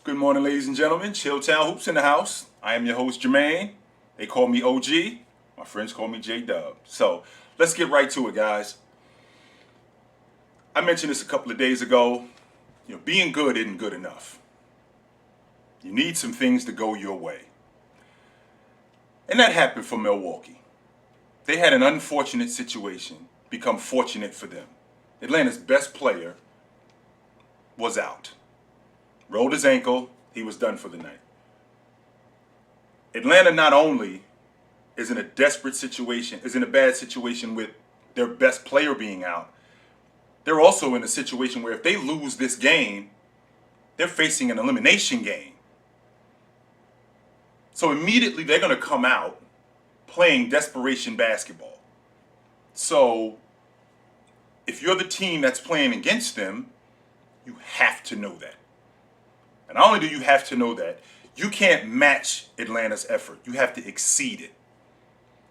Good morning, ladies and gentlemen. Chilltown Hoops in the house. I am your host, Jermaine. They call me OG. My friends call me J-Dub. So let's get right to it, guys. I mentioned this a couple of days ago. Being good isn't good enough. You need some things to go your way. And that happened for Milwaukee. They had an unfortunate situation become fortunate for them. Atlanta's best player was out. Rolled his ankle, he was done for the night. Atlanta not only is in a desperate situation, is in a bad situation with their best player being out, they're also in a situation where if they lose this game, they're facing an elimination game. So immediately they're going to come out playing desperation basketball. So if you're the team that's playing against them, you have to know that. And not only do you have to know that, you can't match Atlanta's effort. You have to exceed it.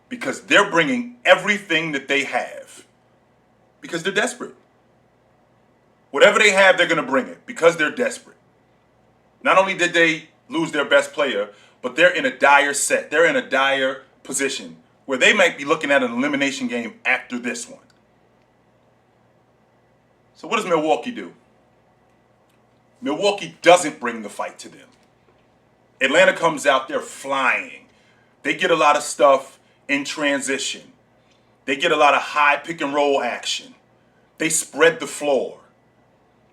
Because they're bringing everything that they have. Because they're desperate. Whatever they have, they're going to bring it. Because they're desperate. Not only did they lose their best player, but they're in a dire set. They're in a dire position where they might be looking at an elimination game after this one. So what does Milwaukee do? Milwaukee doesn't bring the fight to them. Atlanta comes out, they're flying. They get a lot of stuff in transition. They get a lot of high pick and roll action. They spread the floor.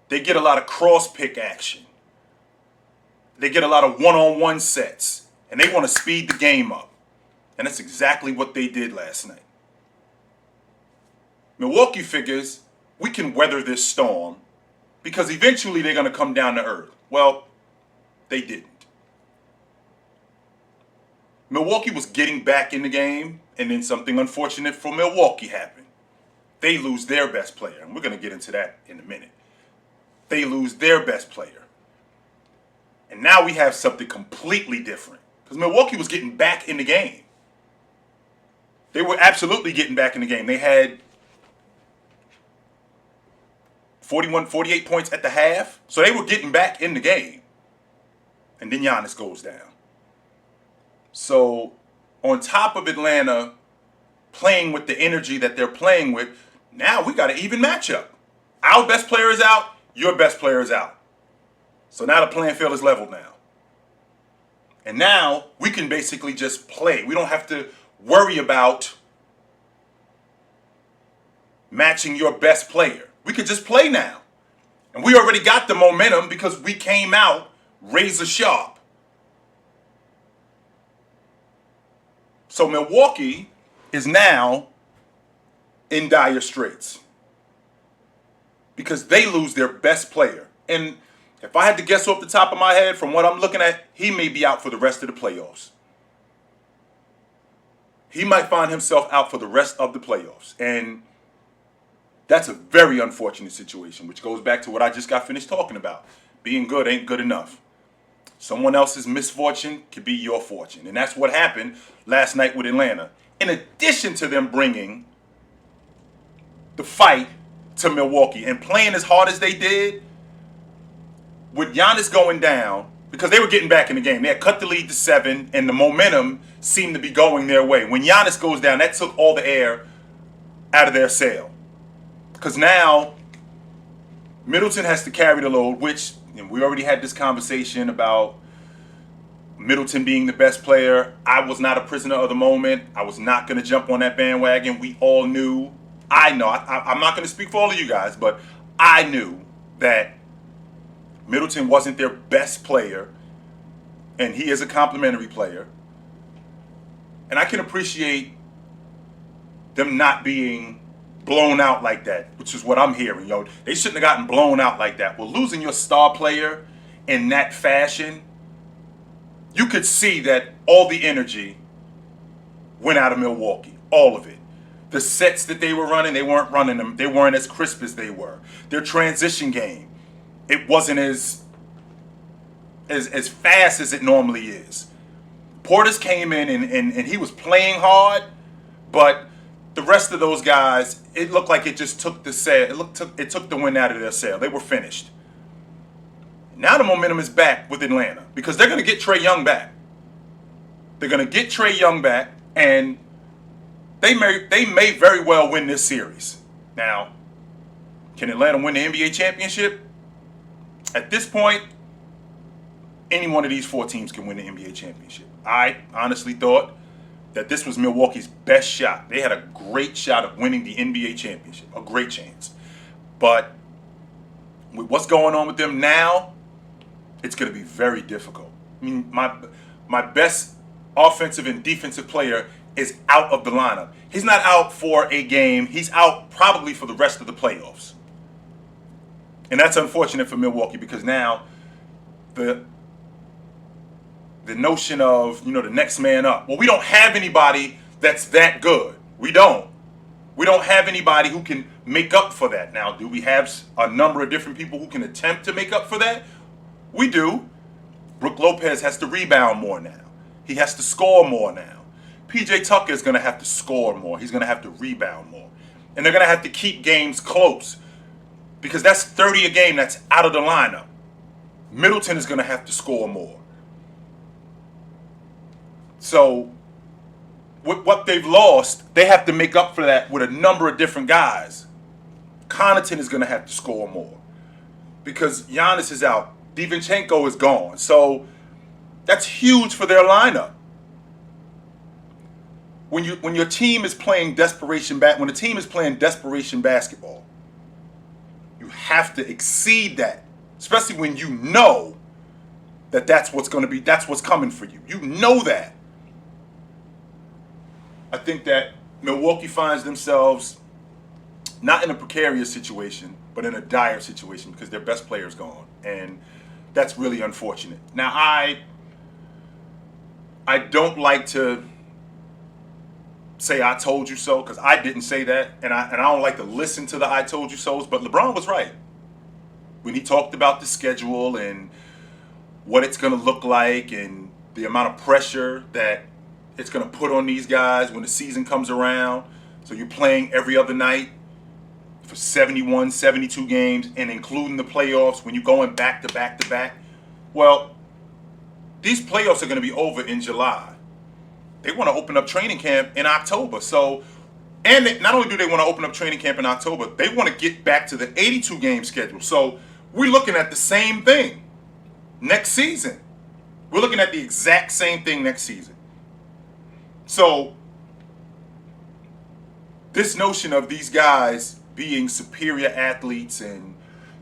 They get a lot of cross pick action. They get a lot of one-on-one sets. And they want to speed the game up. And that's exactly what they did last night. Milwaukee figures we can weather this storm because eventually they're going to come down to earth. Well, they didn't. Milwaukee was getting back in the game, and then something unfortunate for Milwaukee happened. They lose their best player, and we're going to get into that in a minute. They lose their best player. And now we have something completely different because Milwaukee was getting back in the game. They were absolutely getting back in the game. They had 48 points at the half. So they were getting back in the game. And then Giannis goes down. So on top of Atlanta playing with the energy that they're playing with, now we got an even matchup. Our best player is out. Your best player is out. So now the playing field is leveled now. And now we can basically just play. We don't have to worry about matching your best player. We could just play now. And we already got the momentum because we came out razor sharp. So Milwaukee is now in dire straits because they lose their best player. And if I had to guess off the top of my head from what I'm looking at, he may be out for the rest of the playoffs. He might find himself out for the rest of the playoffs. And that's a very unfortunate situation, which goes back to what I just got finished talking about. Being good ain't good enough. Someone else's misfortune could be your fortune. And that's what happened last night with Atlanta. In addition to them bringing the fight to Milwaukee and playing as hard as they did, with Giannis going down, because they were getting back in the game. They had cut the lead to 7, and the momentum seemed to be going their way. When Giannis goes down, that took all the air out of their sail. Because now Middleton has to carry the load, which we already had this conversation about Middleton being the best player. I was not a prisoner of the moment. I was not going to jump on that bandwagon. We all knew. I'm not going to speak for all of you guys, but I knew that Middleton wasn't their best player, and he is a complimentary player. And I can appreciate them not being blown out like that, which is what I'm hearing. They shouldn't have gotten blown out like that. Well, losing your star player in that fashion, you could see that all the energy went out of Milwaukee. All of it. The sets that they were running, they weren't running them. They weren't as crisp as they were. Their transition game, it wasn't as fast as it normally is. Portis came in and he was playing hard, but the rest of those guys, it looked like it just took the sail. It took the wind out of their sail. They were finished. Now the momentum is back with Atlanta because they're going to get Trae Young back. They're going to get Trae Young back, and they may very well win this series. Now, can Atlanta win the NBA championship? At this point, any one of these 4 teams can win the NBA championship. I honestly thought that this was Milwaukee's best shot. They had a great shot of winning the NBA championship, a great chance. But with what's going on with them now, it's going to be very difficult. I mean, my best offensive and defensive player is out of the lineup. He's not out for a game. He's out probably for the rest of the playoffs. And that's unfortunate for Milwaukee because now the notion of, the next man up. Well, we don't have anybody that's that good. We don't have anybody who can make up for that. Now, do we have a number of different people who can attempt to make up for that? We do. Brook Lopez has to rebound more now. He has to score more now. PJ Tucker is going to have to score more. He's going to have to rebound more. And they're going to have to keep games close because that's 30 a game that's out of the lineup. Middleton is going to have to score more. So, with what they've lost, they have to make up for that with a number of different guys. Connaughton is going to have to score more because Giannis is out. DiVincenzo is gone. So, that's huge for their lineup. When your team is playing desperation basketball, you have to exceed that, especially when you know that that's what's coming for you. You know that. I think that Milwaukee finds themselves not in a precarious situation, but in a dire situation because their best player's gone. And that's really unfortunate. Now, I don't like to say I told you so because I didn't say that. And I don't like to listen to the I told you so's, but LeBron was right. When he talked about the schedule and what it's going to look like and the amount of pressure that it's going to put on these guys when the season comes around. So you're playing every other night for 71, 72 games and including the playoffs when you're going back to back to back. Well, these playoffs are going to be over in July. They want to open up training camp in October. So, and not only do they want to open up training camp in October, they want to get back to the 82 game schedule. So we're looking at the same thing next season. We're looking at the exact same thing next season. So, this notion of these guys being superior athletes and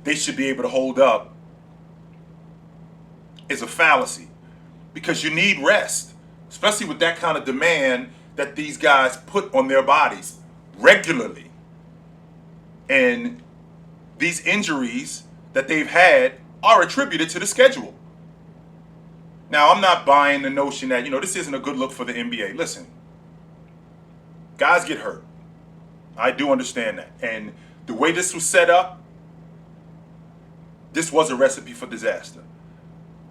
they should be able to hold up is a fallacy because you need rest, especially with that kind of demand that these guys put on their bodies regularly. And these injuries that they've had are attributed to the schedule. Now, I'm not buying the notion that, this isn't a good look for the NBA. Listen, guys get hurt. I do understand that. And the way this was set up, this was a recipe for disaster.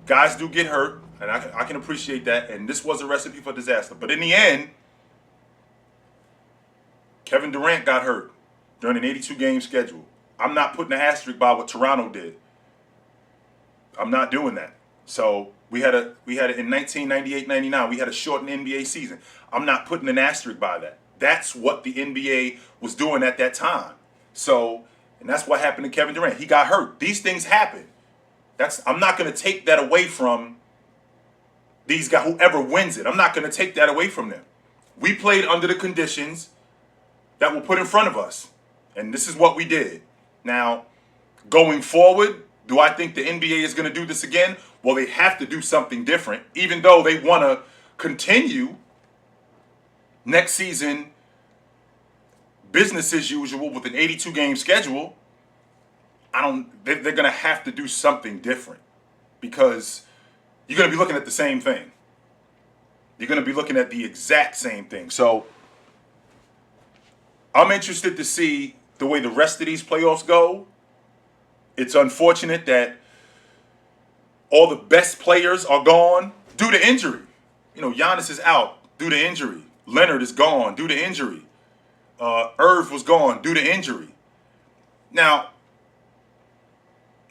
Guys do get hurt, and I can appreciate that, and this was a recipe for disaster. But in the end, Kevin Durant got hurt during an 82-game schedule. I'm not putting an asterisk by what Toronto did. I'm not doing that. So we had it in 1998-99. We had a shortened NBA season. I'm not putting an asterisk by that. That's what the NBA was doing at that time. So, and that's what happened to Kevin Durant. He got hurt. These things happen. I'm not going to take that away from these guys, whoever wins it. I'm not going to take that away from them. We played under the conditions that were put in front of us. And this is what we did. Now, going forward, do I think the NBA is going to do this again? Well, they have to do something different, even though they want to continue next season business as usual with an 82-game schedule. They're going to have to do something different because you're going to be looking at the same thing. You're going to be looking at the exact same thing. So I'm interested to see the way the rest of these playoffs go. It's unfortunate that all the best players are gone due to injury. Giannis is out due to injury. Leonard is gone due to injury. Irv was gone due to injury. Now,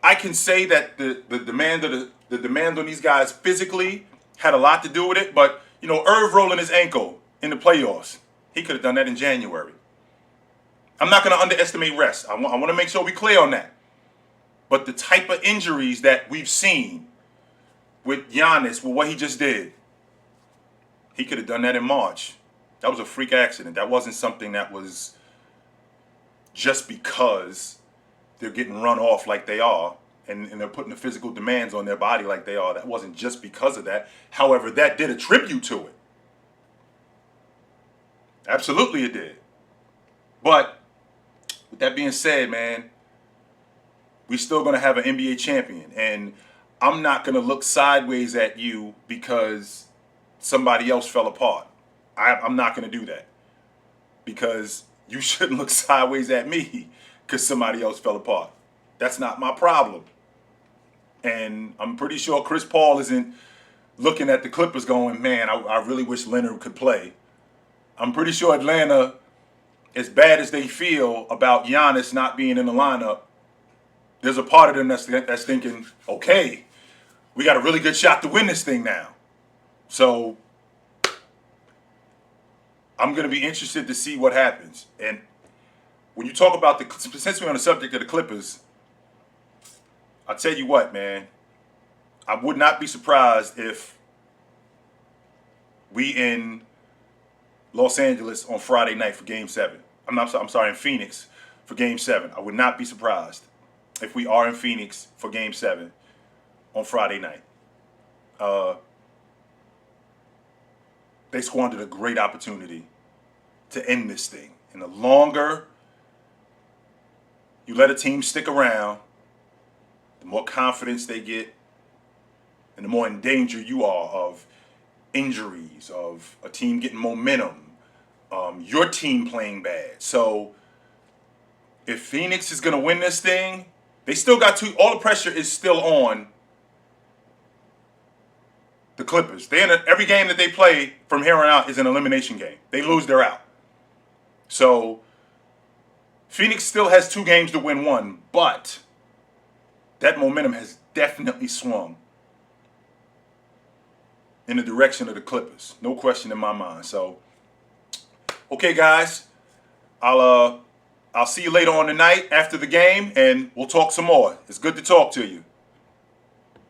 I can say that the demand of the demand on these guys physically had a lot to do with it, but Irv rolling his ankle in the playoffs, he could have done that in January. I'm not going to underestimate rest. I want to make sure we're clear on that. But the type of injuries that we've seen with Giannis, with what he just did, he could have done that in March. That was a freak accident. That wasn't something that was just because they're getting run off like they are and they're putting the physical demands on their body like they are. That wasn't just because of that. However, that did attribute to it. Absolutely it did. But with that being said, man, we're still going to have an NBA champion. And I'm not going to look sideways at you because somebody else fell apart. I'm not going to do that. Because you shouldn't look sideways at me because somebody else fell apart. That's not my problem. And I'm pretty sure Chris Paul isn't looking at the Clippers going, man, I really wish Leonard could play. I'm pretty sure Atlanta, as bad as they feel about Giannis not being in the lineup, there's a part of them that's thinking, okay, we got a really good shot to win this thing now. So I'm going to be interested to see what happens. And when you talk about since we're on the subject of the Clippers, I'll tell you what, man, I would not be surprised if we in Los Angeles on Friday night for Game 7. I'm sorry, in Phoenix for Game 7. I would not be surprised if we are in Phoenix for Game 7 on Friday night. They squandered a great opportunity to end this thing. And the longer you let a team stick around, the more confidence they get and the more in danger you are of injuries, of a team getting momentum, your team playing bad. So if Phoenix is going to win this thing, they still got all the pressure is still on the Clippers. Every game that they play from here on out is an elimination game. They lose, they're out. So Phoenix still has 2 games to win 1, but that momentum has definitely swung in the direction of the Clippers. No question in my mind. So, okay, guys, I'll see you later on tonight after the game, and we'll talk some more. It's good to talk to you.